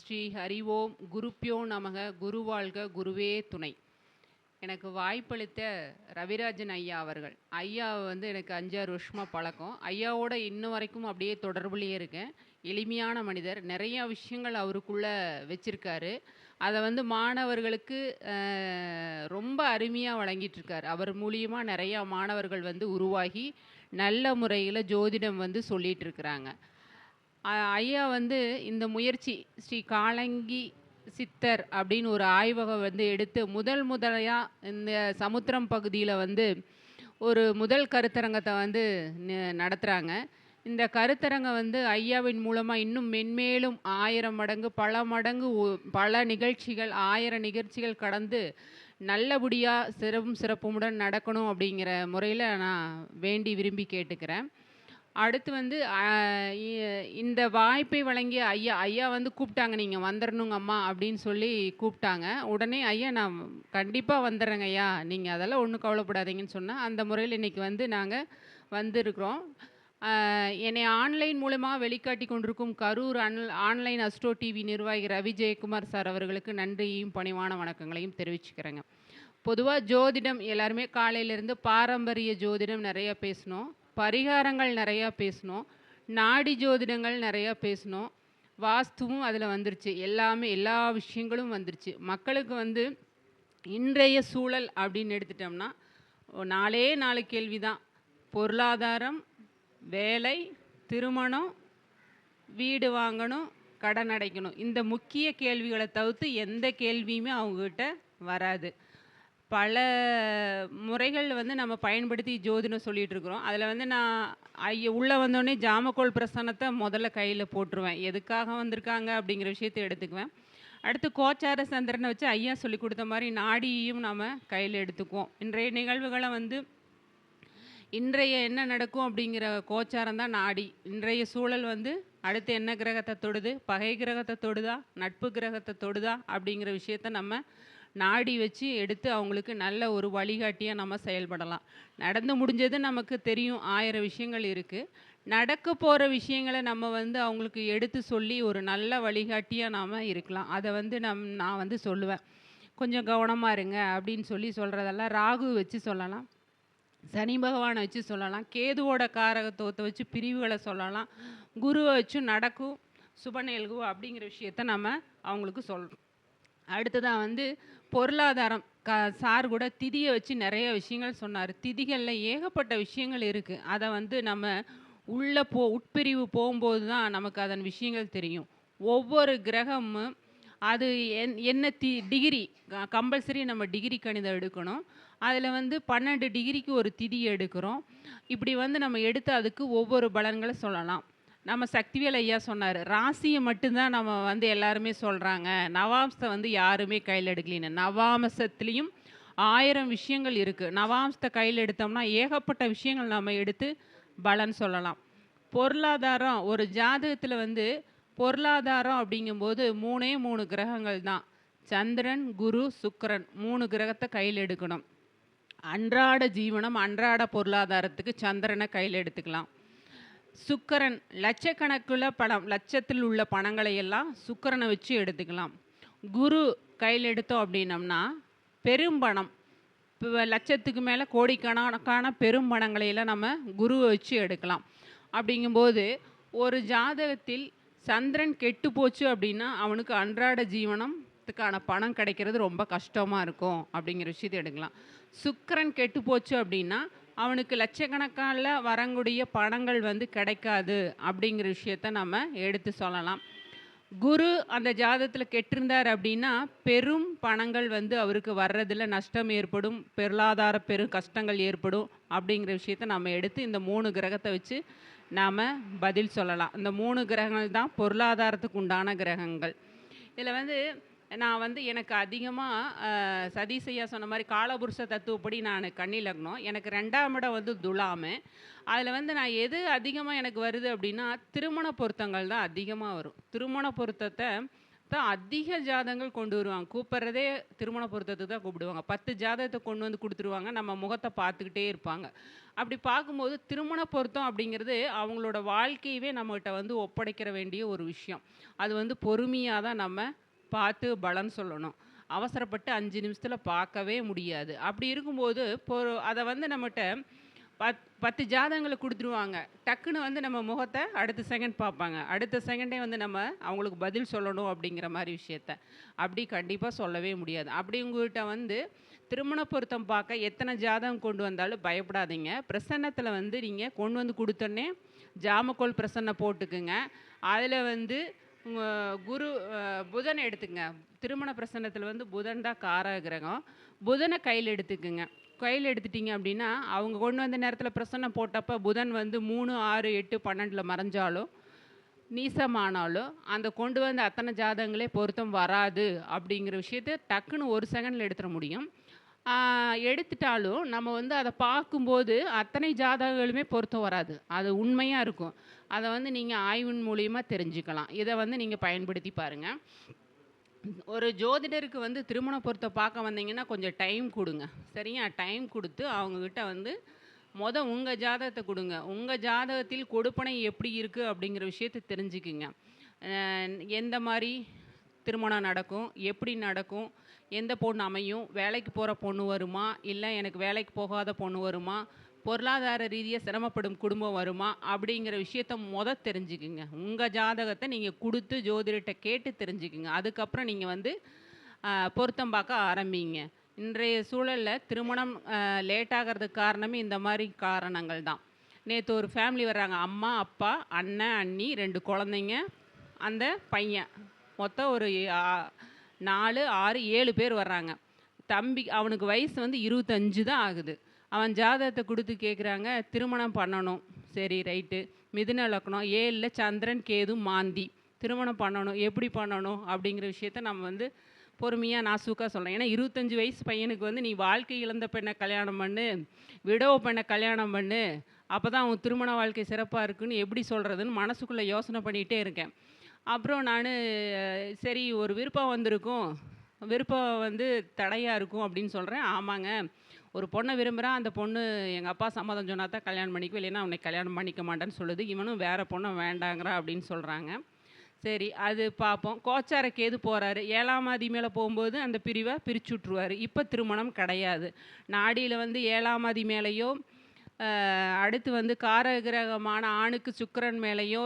ஸ்ரீ ஹரி ஓம் குருப்பியோ நமக குரு வாழ்க குருவே துணை. எனக்கு வாய்ப்பளித்த ரவிராஜன் ஐயா அவர்கள். ஐயாவை வந்து எனக்கு 5-6 வருஷமாக பழக்கம். ஐயாவோட இன்ன வரைக்கும் அப்படியே தொடர்புலேயே இருக்கேன். எளிமையான மனிதர். நிறையா விஷயங்கள் அவருக்குள்ளே வச்சிருக்காரு. அதை வந்து மாணவர்களுக்கு ரொம்ப அருமையாக வழங்கிட்டுருக்கார். அவர் மூலியமாக நிறையா மாணவர்கள் வந்து உருவாகி நல்ல முறையில் ஜோதிடம் வந்து சொல்லிகிட்டு இருக்கிறாங்க. ஐயா வந்து இந்த முயற்சி ஸ்ரீ காலங்கி சித்தர் அப்படின்னு ஒரு ஆய்வகம் வந்து எடுத்து முதலையாக இந்த சமுத்திரம் பகுதியில் வந்து ஒரு முதல் கருத்தரங்கத்தை வந்து நடத்துகிறாங்க. இந்த கருத்தரங்கம் வந்து ஐயாவின் மூலமாக இன்னும் மென்மேலும் 1000 மடங்கு பல மடங்கு பல நிகழ்ச்சிகள் 1000 நிகழ்ச்சிகள் கடந்து நல்லபடியாக சிறப்புமுடன் நடக்கணும் அப்படிங்கிற முறையில் நான் வேண்டி விரும்பி கேட்டுக்கிறேன். அடுத்து வந்து இந்த வாய்ப்பை வழங்கிய ஐயா வந்து கூப்பிட்டாங்க, நீங்கள் வந்துடணுங்க அம்மா அப்படின்னு சொல்லி கூப்பிட்டாங்க. உடனே ஐயா நான் கண்டிப்பாக வந்துடுறேங்க ஐயா, நீங்கள் அதெல்லாம் ஒன்றும் கவலைப்படாதீங்கன்னு சொன்னேன். அந்த முறையில் இன்றைக்கி வந்து நாங்கள் வந்திருக்கிறோம். என்னை ஆன்லைன் மூலமாக வெளிக்காட்டி கொண்டிருக்கும் கரூர் ஆன்லைன் அஸ்ட்ரோ டிவி நிர்வாகி ரவி ஜெயக்குமார் சார் அவர்களுக்கு நன்றியையும் பணிவான வணக்கங்களையும் தெரிவிச்சுக்கிறேங்க. பொதுவாக ஜோதிடம் எல்லாருமே காலையிலேருந்து பாரம்பரிய ஜோதிடம் நிறையா பேசணும், பரிகாரங்கள் நிறையா பேசணும், நாடி ஜோதிடங்கள் நிறையா பேசணும், வாஸ்துவும் அதில் வந்துருச்சு, எல்லாமே எல்லா விஷயங்களும் வந்துருச்சு. மக்களுக்கு வந்து இன்றைய சூழல் அப்படின்னு எடுத்துட்டோம்னா 4 கேள்வி தான். பொருளாதாரம், வேலை, திருமணம், வீடு வாங்கணும், கடன் அடைக்கணும். இந்த முக்கிய கேள்விகளை தவிர்த்து எந்த கேள்வியுமே அவங்கக்கிட்ட வராது. பல முறைகள் வந்து நம்ம பயன்படுத்தி ஜோதிடம் சொல்லிகிட்ருக்குறோம். அதில் வந்து நான் உள்ளே வந்தோடனே ஜாமக்கோள் பிரசன்னத்தை முதல்ல கையில் போட்டுருவேன். எதுக்காக வந்திருக்காங்க அப்படிங்கிற விஷயத்தை எடுத்துக்குவேன். அடுத்து கோச்சார சந்திரனை வச்சு ஐயா சொல்லி கொடுத்த மாதிரி நாடியையும் நம்ம கையில் எடுத்துக்குவோம். இன்றைய நிகழ்வுகளை வந்து இன்றைய என்ன நடக்கும் அப்படிங்கிற கோச்சாரம் தான் நாடி. இன்றைய சூழல் வந்து அடுத்து என்ன கிரகத்தை தொடுது, பகை கிரகத்தை தொடுதா, நட்பு கிரகத்தை தொடுதா அப்படிங்கிற விஷயத்த நம்ம நாடி வச்சு எடுத்து அவங்களுக்கு நல்ல ஒரு வழிகாட்டியாக நம்ம செயல்படலாம். நடந்து முடிஞ்சது நமக்கு தெரியும், 1000 விஷயங்கள் இருக்குது. நடக்க போகிற விஷயங்களை நம்ம வந்து அவங்களுக்கு எடுத்து சொல்லி ஒரு நல்ல வழிகாட்டியாக நாம் இருக்கலாம். அதை வந்து நான் வந்து சொல்லுவேன், கொஞ்சம் கவனமாக இருங்க அப்படின்னு சொல்கிறதெல்லாம் ராகு வச்சு சொல்லலாம், சனி பகவானை வச்சு சொல்லலாம், கேதுவோட காரகத்துவத்தை வச்சு பிரிவுகளை சொல்லலாம், குருவை வச்சு நடக்கும் சுபநேல்கு அப்படிங்கிற விஷயத்த நம்ம அவங்களுக்கு சொல்கிறோம். அடுத்ததாக வந்து பொருளாதாரம். சார் கூட திதியை வச்சு நிறைய விஷயங்கள் சொன்னார். திதிகளில் ஏகப்பட்ட விஷயங்கள் இருக்குது. அதை வந்து நம்ம உள்ளே உட்பிரிவு போகும்போது தான் நமக்கு அதன் விஷயங்கள் தெரியும். ஒவ்வொரு கிரகமும் அது என்ன டிகிரி கம்பல்சரி நம்ம டிகிரி கணிதம் எடுக்கணும். அதில் வந்து 12 டிகிரிக்கு ஒரு திதி எடுக்கிறோம். இப்படி வந்து நம்ம எடுத்து அதுக்கு ஒவ்வொரு பலன்களை சொல்லலாம். நம்ம சக்திவேல் ஐயா சொன்னார், ராசியை மட்டும்தான் நம்ம வந்து எல்லாருமே சொல்கிறாங்க, நவாம்சத்தை வந்து யாருமே கையில் எடுக்கலின்னு. நவாம்சத்துலேயும் 1000 விஷயங்கள் இருக்குது. நவாம்சத்தை கையில் எடுத்தோம்னா ஏகப்பட்ட விஷயங்கள் நம்ம எடுத்து பலன் சொல்லலாம். பொருளாதாரம், ஒரு ஜாதகத்தில் வந்து பொருளாதாரம் அப்படிங்கும்போது 3 கிரகங்கள் தான். சந்திரன், குரு, சுக்கிரன் 3 கிரகத்தை கையில் எடுக்கணும். அன்றாட ஜீவனம், அன்றாட பொருளாதாரத்துக்கு சந்திரனை கையில் எடுத்துக்கலாம். சுக்கிரன் லட்சக்கணக்கில் லட்சத்தில் உள்ள பணங்களை எல்லாம் சுக்கிரனை வச்சு எடுத்துக்கலாம். குரு கையில் எடுத்தோம் அப்படின்னம்னா பெரும் பணம், இப்போ லட்சத்துக்கு மேலே கோடிக்கணக்கான பெரும் பணங்களையெல்லாம் நம்ம குருவை வச்சு எடுக்கலாம். அப்படிங்கும்போது ஒரு ஜாதகத்தில் சந்திரன் கெட்டு போச்சு அப்படின்னா அவனுக்கு அன்றாட ஜீவனத்துக்கான பணம் கிடைக்கிறது ரொம்ப கஷ்டமாக இருக்கும் அப்படிங்கிற விஷயத்தை எடுக்கலாம். சுக்கிரன் கெட்டு போச்சு அப்படின்னா அவனுக்கு லட்சக்கணக்கான வரக்கூடிய பணங்கள் வந்து கிடைக்காது அப்படிங்கிற விஷயத்த நம்ம எடுத்து சொல்லலாம். குரு அந்த ஜாதகத்தில் கெட்டிருந்தார் அப்படின்னா பெரும் பணங்கள் வந்து அவருக்கு வர்றதில் நஷ்டம் ஏற்படும், பொருளாதார பெரும் கஷ்டங்கள் ஏற்படும் அப்படிங்கிற விஷயத்த நம்ம எடுத்து இந்த 3 கிரகத்தை வச்சு நாம் பதில் சொல்லலாம். இந்த 3 கிரகங்கள் தான் பொருளாதாரத்துக்கு உண்டான கிரகங்கள். இதில் வந்து நான் வந்து எனக்கு அதிகமாக சதீஷ் ஐயா சொன்ன மாதிரி காலபுருஷ தத்துவப்படி நான் கன்னி லக்னம், எனக்கு 2ஆம் இடம் வந்து துலாமு. அதில் வந்து நான் எது அதிகமாக எனக்கு வருது அப்படின்னா திருமண பொருத்தங்கள் தான் அதிகமாக வரும். திருமண பொருத்தத்தை தான் அதிக ஜாதகங்கள் கொண்டு வருவாங்க. கூப்பிடுறதே திருமண பொருத்தத்துக்கு தான் கூப்பிடுவாங்க. 10 ஜாதகத்த கொண்டு வந்து குடுத்துருவாங்க. நம்ம முகத்த பார்த்துக்கிட்டே இருப்பாங்க. அப்படி பார்க்கும்போது திருமண பொருத்தம் அப்படிங்கிறது அவங்களோட வாழ்க்கையவே நம்மகிட்ட வந்து ஒப்படைக்கிற வேண்டிய ஒரு விஷயம். அது வந்து பொறுமையா தான் நம்ம பார்த்து பலன் சொல்லணும். அவசரப்பட்டு 5 நிமிஷத்துல பார்க்கவே முடியாது. அப்படி இருக்கும்போது அத வந்து நம்மட்ட 10 ஜாதகங்கள குடுத்துருவாங்க. டக்குனு வந்து நம்ம முகத்த அடுத்த செகண்ட் பார்ப்பாங்க. அடுத்த செகண்டே வந்து நம்ம அவங்களுக்கு பதில் சொல்லணும் அப்படிங்கிற மாரி விஷயத்த. அப்படி கண்டிப்பா சொல்லவே முடியாது. அப்படி உங்ககிட்ட வந்து திருமண பொருத்தம் பார்க்க எத்தன ஜாதகம் கொண்டு வந்தாலும் பயப்படாதீங்க. பிரசன்னத்தில வந்து நீங்க கொண்டு வந்து குடுத்தோனே ஜாமக்கோல் பிரசன்ன போட்டுக்குங்க. அதில வந்து உங்க குரு புதன் எடுத்துக்கங்க. திருமண பிரசன்னத்தில வந்து புதன் தான் காரக கிரகம். புதன கையில எடுத்துக்குங்க. கையில எடுத்துட்டீங்க அப்படின்னா, அவங்க கொண்டு வந்த நேரத்தில பிரசன்னம் போட்டப்ப புதன் வந்து 3, 6, 8, 12ல மறைஞ்சாலும், நீசமானாலும், அந்த கொண்டு வந்த அத்தன ஜாதகங்களே பொருத்தம் வராது அப்படிங்கிற விஷயத்த டக்குனு 1 செகண்ட்ல எடுத்துற முடியும். எடுத்துட்டாலும் நம்ம வந்து அத பார்க்கும்போது அத்தனை ஜாதகங்களுமே பொருத்தம் வராது. அது உண்மையா இருக்கும். அத வந்து நீங்க ஆய்வின் மூலியமா தெரிஞ்சுக்கலாம். இத வந்து நீங்க பயன்படுத்தி பாருங்க. ஒரு ஜோதிடருக்கு வந்து திருமண பொருத்தம் பார்க்க வந்தீங்கன்னா, கொஞ்சம் டைம் குடுங்க. சரியா? டைம் குடுத்து அவங்ககிட்ட வந்து உங்க ஜாதகத்த குடுங்க. உங்க ஜாதகத்தில் கொடுப்பனை எப்படி இருக்கு அப்படிங்கிற விஷயத்த தெரிஞ்சுக்குங்க. அ எந்த மாரி திருமணம் நடக்கும்? எப்படி நடக்கும்? எந்த பொண்ணு அமையும்? வேலைக்கு போற பொண்ணு வருமா? இல்ல எனக்கு வேலைக்கு போகாத பொண்ணு வருமா? பொருளாதார ரீதியா சிரமப்படும் குடும்பம் வருமா? அப்படிங்கிற விஷயத்த தெரிஞ்சுக்குங்க. உங்க ஜாதகத்த நீங்க குடுத்து ஜோதிடர்ட்ட கேட்டு தெரிஞ்சுக்குங்க. அதுக்கப்புறம் நீங்க வந்து பொருத்தம் பார்க்க ஆரம்பிங்க. இன்றைய சூழல்ல திருமணம் லேட் ஆகறதுக்கு காரணமே இந்த மாரி காரணங்கள் தான். நேத்து ஒரு ஃபேமிலி வர்றாங்க. அம்மா, அப்பா, அண்ணன், அண்ணி, 2 குழந்தைங்க, அந்த பையன். மொத்தம் ஒரு 4, 6, 7 பேர் வர்றாங்க. தம்பி அவனுக்கு வயசு வந்து 25 தான் ஆகுது. அவன் ஜாதகத்த குடுத்து கேட்குறாங்க, திருமணம் பண்ணணும். சரி ரைட்டு. மிதுன லக்னம் 7ல சந்திரன், கேது, மாந்தி. திருமணம் பண்ணணும். எப்படி பண்ணணும்? அப்படிங்கிற விஷயத்த நம்ம வந்து பொறுமையா நாசூக்கா சொல்றேன். ஏன்னா 25 வயசு பையனுக்கு வந்து நீ வாழ்க்கை இழந்த பெண்ண கல்யாணம் பண்ணு, விடவ பெண்ண கல்யாணம் பண்ணு. அப்பதான் உன் திருமண வாழ்க்கை சிறப்பா இருக்குன்னு எப்படி சொல்றதுன்னு மனசுக்குள்ள யோசனை பண்ணிட்டே இருக்கேன். அப்புறம் நானு சரி ஒரு விருப்பம் வந்திருக்கும். விருப்பம் வந்து தடையா இருக்கும் அப்படின்னு சொல்றேன். ஆமாங்க. ஒரு பொண்ண விரும்புறான். அந்த பொண்ணு எங்க அப்பா சம்மதம் சொன்னா தான் கல்யாணம் பண்ணிக்குவேன். இல்லைன்னா உன்னை கல்யாணம் பண்ணிக்க மாட்டேன்னு சொல்லுது. இவனும் வேற பொண்ண வேண்டாங்கிறான் அப்படின்னு சொல்றாங்க. சரி அது பார்ப்போம். கோச்சார கேது போறாரு. 7ஆம் ஆதி மேல போம்போது அந்த பிரிவ பிரிச்சு விட்டுருவாரு. இப்ப திருமணம் கிடையாது. நாடியில வந்து 7ஆம் ஆதி மேலயோ, அடுத்து வந்து காரக கிரகமான ஆணுக்கு சுக்கிரன் மேலயோ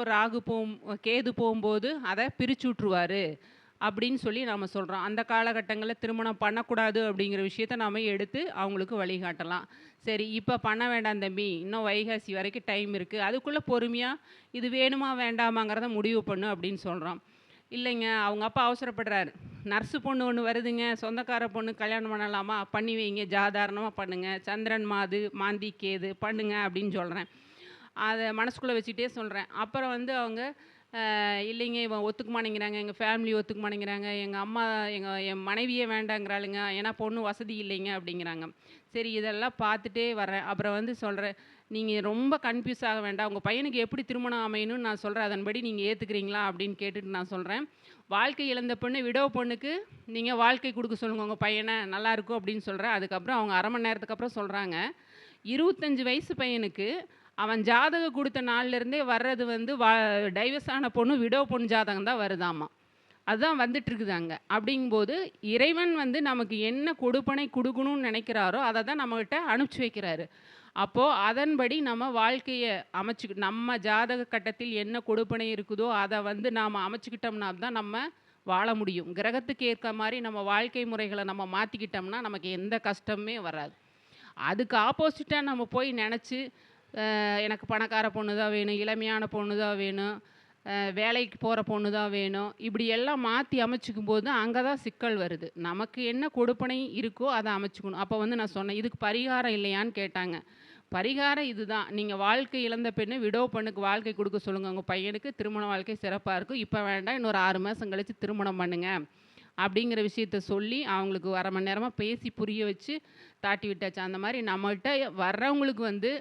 கேது போம்போது அத பிரிச்சு விட்டுருவாரு. அப்படின்னு சொல்லி நாம சொல்றோம். அந்த காலகட்டங்கள்ல திருமணம் பண்ணக்கூடாது அப்படிங்கிற விஷயத்த நாம எடுத்து அவங்களுக்கு வழிகாட்டலாம். சரி இப்ப பண்ண வேண்டாம் தம்பி. இன்னும் வைகாசி வரைக்கும் டைம் இருக்கு. அதுக்குள்ள பொறுமையா இது வேணுமா வேண்டாமாங்கிறத முடிவு பண்ணு அப்படின்னு சொல்றோம். இல்லைங்க அவங்க அப்பா அவசரப்படுறாரு. நர்ஸு பொண்ணு ஒண்ணு வருதுங்க. சொந்தக்கார பொண்ணு கல்யாணம் பண்ணலாமா? பண்ணி வைங்க. சாதாரணமா பண்ணுங்க. சந்திரன் மாந்தி, கேது பண்ணுங்க அப்படின்னு சொல்றேன். அத மனசுக்குள்ள வச்சுக்கிட்டே சொல்றேன். அப்புறம் வந்து அவங்க இல்லைங்க இவன் ஒத்துக்க மாட்டேங்கிறாங்க. எங்க ஃபேமிலி ஒத்துக்க மாட்டேங்கிறாங்க. எங்க அம்மா என் மனைவியே வேண்டாங்கிறாளுங்க. ஏன்னா பொண்ணு வசதி இல்லைங்க அப்படிங்கிறாங்க. சரி இதெல்லாம் பார்த்துட்டே வரேன். அப்புறம் வந்து சொல்றேன், "நீங்க ரொம்ப கன்ஃப்யூஸ் ஆக வேண்டாம். உங்க பையனுக்கு எப்படி திருமணம் அமையணும்னு நான் சொல்றேன். அதன்படி நீங்க ஏத்துக்கிறீங்களா?" அப்படின்னு கேட்டுட்டு நான் சொல்றேன். வாழ்க்கை இழந்த பொண்ணு, விடவ பொண்ணுக்கு நீங்க வாழ்க்கை குடுக்க சொல்லுங்க உங்க பையன. நல்லாயிருக்கும் அப்படின்னு சொல்றேன். அதுக்கப்புறம் அவங்க 1/2 மணி நேரத்துக்கு அப்புறம் சொல்றாங்க, 25 வயசு பையனுக்கு அவன் ஜாதகம் குடுத்த நாள்லேருந்தே வர்றது வந்து டைவர்ஸ் ஆன பொண்ணு, விடோ பொண்ணு ஜாதகம் தான் வருதாமா. அதுதான் வந்துட்டுருக்குது அங்க. அப்படிங்கும்போது, இறைவன் வந்து நமக்கு என்ன கொடுப்பனை குடுக்கணும்னு நெனைக்கிறாரோ, அத தான் நம்மகிட்ட அனுப்பிச்சு வைக்கிறாரு. அப்போ அதன்படி நம்ம வாழ்க்கைய நம்ம ஜாதக கட்டத்தில் என்ன கொடுப்பனை இருக்குதோ, அத வந்து நாம அமைச்சுக்கிட்டோம்னா தான் நம்ம வாழ முடியும். கிரகத்துக்கு ஏற்ற மாரி நம்ம வாழ்க்கை முறைகள நம்ம மாத்திக்கிட்டோம்னா, நமக்கு எந்த கஷ்டமுமே வராது. அதுக்கு ஆப்போசிட்டா நம்ம போய் நெனச்சு எனக்கு பணக்கார பொண்ணு தான் வேணும், இளமையான பொண்ணு தான் வேணும், வேலைக்கு போகிற பொண்ணு தான் வேணும். இப்படி எல்லாம் மாற்றி அமைச்சுக்கும்போது அங்கே தான் சிக்கல் வருது. நமக்கு என்ன கொடுப்பனை இருக்கோ அதை அமைச்சுக்கணும். அப்போ வந்து நான் சொன்னேன், இதுக்கு பரிகாரம் இல்லையான்னு கேட்டாங்க. பரிகாரம் இதுதான். நீங்கள் வாழ்க்கை இழந்த பெண்ணு விடோ பெண்ணுக்கு வாழ்க்கை கொடுக்க சொல்லுங்கள். உங்கள் பையனுக்கு திருமண வாழ்க்கை சிறப்பாக இருக்கும். இப்போ வேண்டாம், இன்னொரு 6 மாதம் கழித்து திருமணம் பண்ணுங்க அப்படிங்கிற விஷயத்த சொல்லி அவங்களுக்கு 1/2 மணி நேரமாக பேசி புரிய வச்சு தாட்டி விட்டாச்சு. அந்த மாதிரி நம்மகிட்ட வர்றவங்களுக்கு வந்து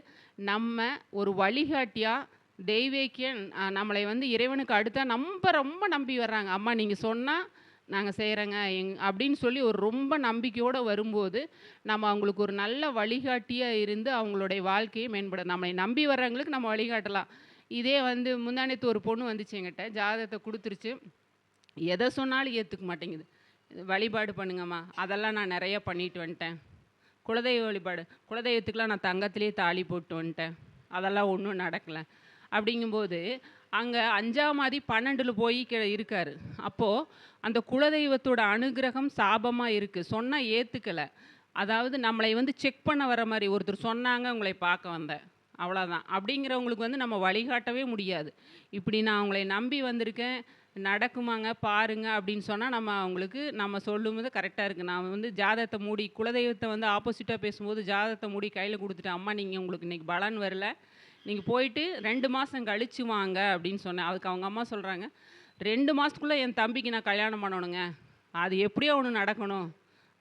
நம்ம ஒரு வழிகாட்டியாக தெய்வேக்கியன் நம்மளை வந்து இறைவனுக்கு அடுத்தா ரொம்ப நம்பி வர்றாங்க. அம்மா நீங்க சொன்னா நாங்க செய்றேங்க. அப்படின்னு சொல்லி ஒரு ரொம்ப நம்பிக்கையோட வரும்போது, நம்ம அவங்களுக்கு ஒரு நல்ல வழிகாட்டியா இருந்து அவங்களுடைய வாழ்க்கையை மேம்பட நம்மளை நம்பி வர்றவங்களுக்கு நம்ம வழிகாட்டலாம். இதே வந்து முந்தா நேத்து ஒரு பொண்ணு வந்துச்சு என்கிட்ட. ஜாதகத்த குடுத்துருச்சு. எத சொன்னாலும் ஏத்துக்க மாட்டேங்குது. வழிபாடு பண்ணுங்கம்மா. அதெல்லாம் நான் நெறைய பண்ணிட்டு வந்துட்டேன். குலதெய்வ வழிபாடு. குலதெய்வத்துக்குலாம் நான் தங்கத்திலேயே தாலி போட்டு வந்துட்டேன். அதெல்லாம் ஒண்ணும் நடக்கல. அப்படிங்கும்போது, அங்க 5ஆம் அதி 12ல போய் இருக்காரு. அப்போ அந்த குலதெய்வத்தோட அனுக்கிரகம் சாபமா இருக்கு. சொன்னா ஏத்துக்கல. அதாவது நம்மளை வந்து செக் பண்ண வர மாரி, ஒருத்தர் சொன்னாங்க, உங்களை பார்க்க வந்தேன். அவ்வளோதான். அப்படிங்கிறவங்களுக்கு வந்து நம்ம வழிகாட்டவே முடியாது. இப்படி நான் உங்களை நம்பி வந்திருக்கேன், நடக்குமாங்க பாருங்க அப்படின்னு சொன்னா, நம்ம அவங்களுக்கு நம்ம சொல்லும்போது கரெக்ட்டா இருக்கு. நான் வந்து ஜாதகத்த மூடி குலதெய்வத்த வந்து ஆப்போசிட்டா பேசும்போது ஜாதகத்த மூடி கையில குடுத்துட்டேன். அம்மா நீங்க உங்களுக்கு இன்னைக்கு பலன் வரல. நீங்க போயிட்டு 2 மாசம் கழிச்சு வாங்க அப்படின்னு சொன்னேன். அதுக்கு அவங்க அம்மா சொல்றாங்க, 2 மாசத்துக்குள்ள என் தம்பிக்கு நான் கல்யாணம் பண்ணணுங்க. அது எப்படியோ ஒண்ணு நடக்கணும்.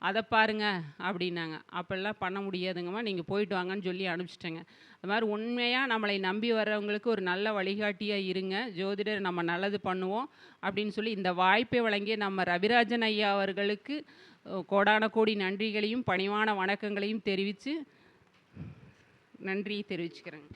அத பாருங்க அப்படின்னாங்க. அப்படிலாம் பண்ண முடியாதுங்கம்மா. நீங்க போயிட்டு வாங்கன்னு சொல்லி அனுப்பிச்சுட்டேங்க. அது மாரி உண்மையா நம்மளை நம்பி வர்றவங்களுக்கு ஒரு நல்ல வழிகாட்டியா இருங்க. ஜோதிடர் நம்ம நல்லது பண்ணுவோம் அப்படின்னு சொல்லி இந்த வாய்ப்பை வழங்கிய நம்ம ரவிராஜன் ஐயா அவர்களுக்கு கோடான கோடி நன்றிகளையும், பணிவான வணக்கங்களையும் தெரிவிச்சு நன்றி தெரிவிச்சுக்கிறேங்க.